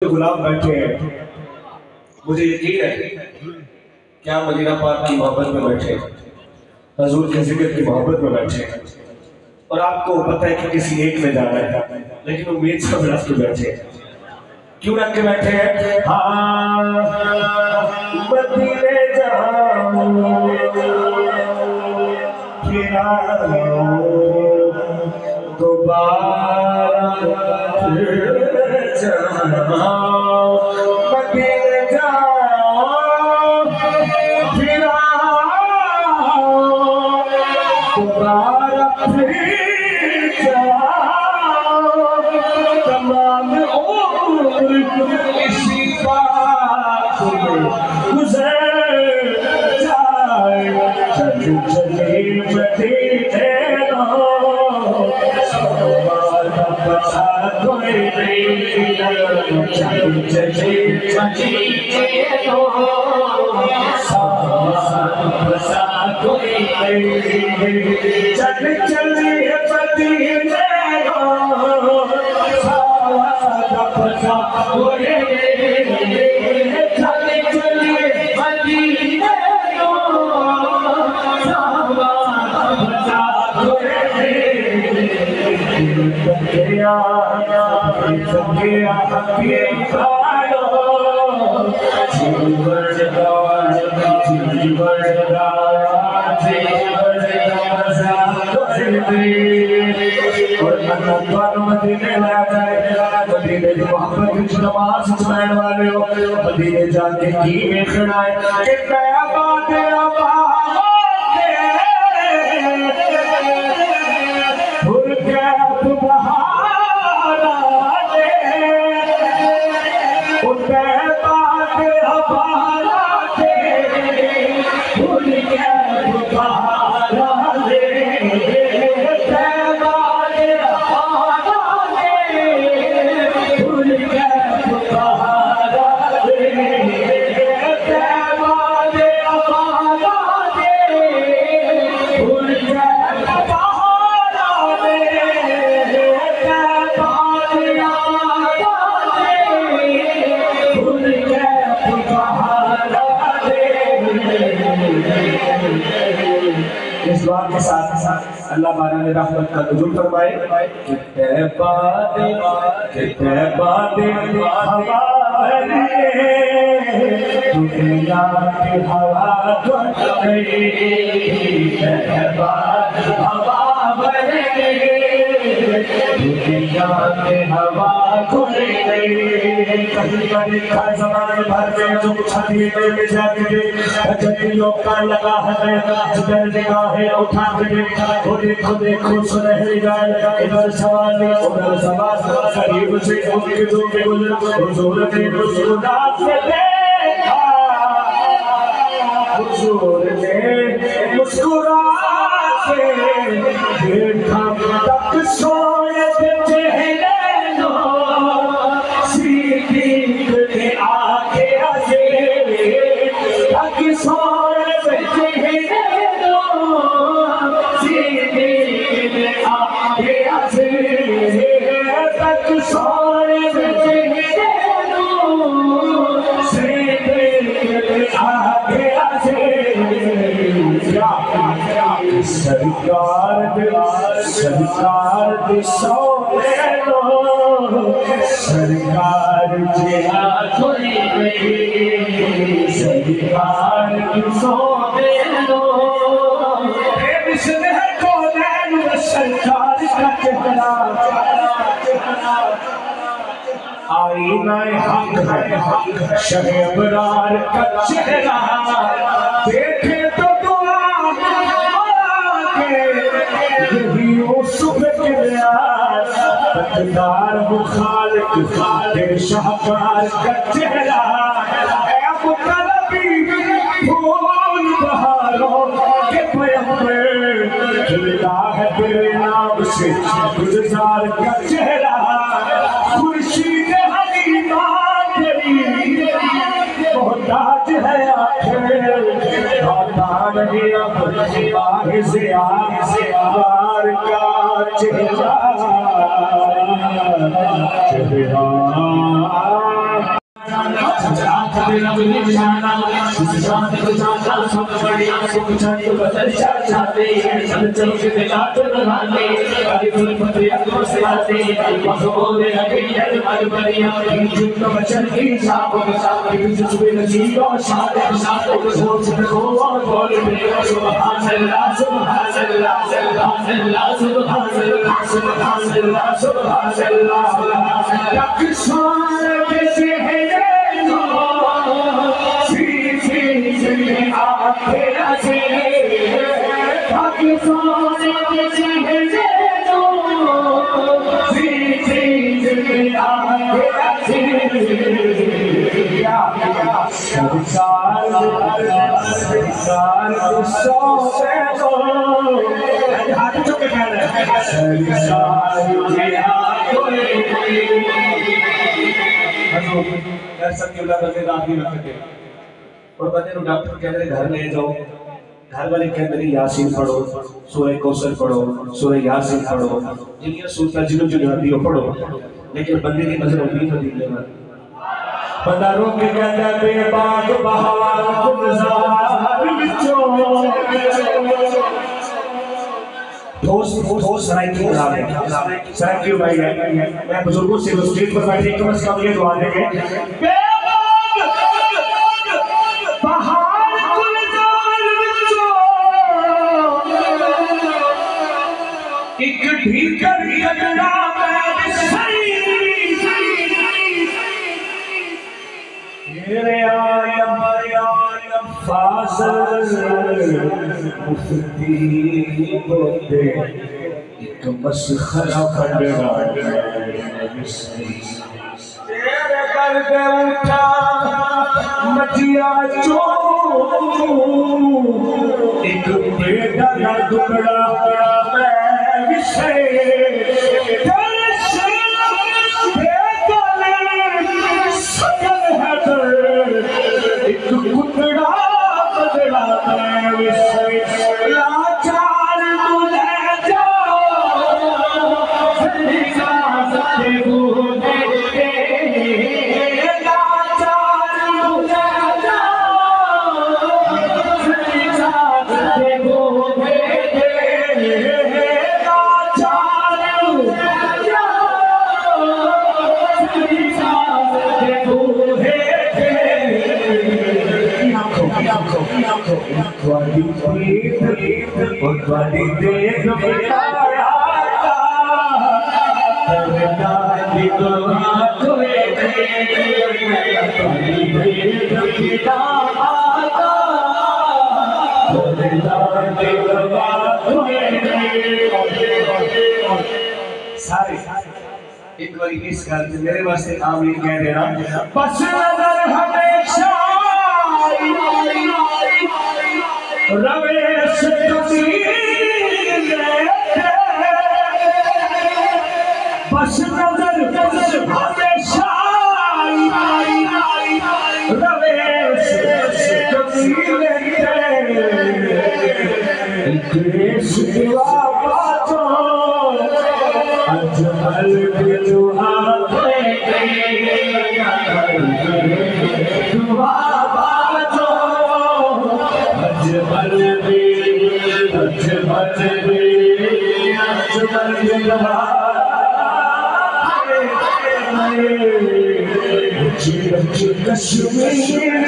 गुलाम बैठे हैं, मुझे यकीन है क्या मदीना पाक की मोहब्बत में बैठे, हजूर के जिक्र की मोहब्बत में बैठे, और आपको पता है कि किसी एक में जाना है, लेकिन उम्मीद सब रख के बैठे। क्यों रख के बैठे हैं? हाँ, मदीने जाऊं फिर दोबारा तमाम उम्र इसी बात में गुजर जाए, चली चली मदीने कोई नहीं, चली चली मदीने कोई नहीं, चली चली मदीने मदीने जाके की देखना है कि नया बात इस दुआ के साथ अल्लाह बारा ने रहमत का नुज़ूल फरमाए कि दुनिया की हवा लगा है उठा देखो देखो सुनहरी गाय, इधर सवाल उधर सवाल, करीब से हुजूर ने मुस्कुरात से देखा, हुजूर ने मुस्कुरात से देखा, तक सोए चेहरे नो सीधी के आगे आगे, तक सोए चेहरे नो सीधी के आगे आगे, तक सोए चेहरे नो सीधी के आगे आगे। सरकार दे सोने लो, सरकार जिया कोई नहीं, सरकार दे सोने लो, इसने कौन सरकार का चेहरा आईना हक है, शहे अबरार का चेहरा देखे तो मुखालिक शाहकार का चेहरा अबू तलबी फूल बहारों के पैगंबर खिलता है तेरे नाम से गुलजार का चेहरा, खुर्शीद हलीमा तेरी मोहताज है आखिर, आता नहीं अब आगे से आर का चेहरा चेहरा तेरा निशाना इस शान को जाना सब बढ़िया सुख छाती बदल जाते सब चल के दिलात लगाते आगे फूल पत्रिया को सिलाते मखबूले लगे जल मर बढ़िया जुट तो बचन की छाप सुबह नसीब और शाद शाद को सोच को और बोल सुभान अल्लाह सुभान अल्लाह सुभान अल्लाह सुभान अल्लाह सुभान अल्लाह सुभान अल्लाह किसान कैसे है और बंदे को डॉक्टर कह रहे घर ले जाओ, घर वाले कह रहे यासीन पढ़ो, सूरह कौसर पढ़ो, सूरह यासीन पढ़ो, जिन्हें सूरत जिन्हों जो आती हो पढ़ो, लेकिन बंदे की नजर होती मदीने में। बंदा रो के कहता बेबाक बहार गुलजार विचों ठोस सराय की खराब है, सराय क्यों भाई है? मैं बुजुर्गों से स्टेज पर बैठे कम से कम ये दुआ देंगे एक भीतर लगना मेरे आया फासल मुफ्ती बोले एक मसखरा पड़ना तेरे कर पे उठा मटिया चो एक बेटा ना दुबड़ा एक बार इस घर से मेरे वास्ते आमीन कह देना। बस नजर हमेशा रवेश बस नजर हमेशा रवेश देश दिवा बातों अजमल दुआ दुआ बातों अजमल कश्मीर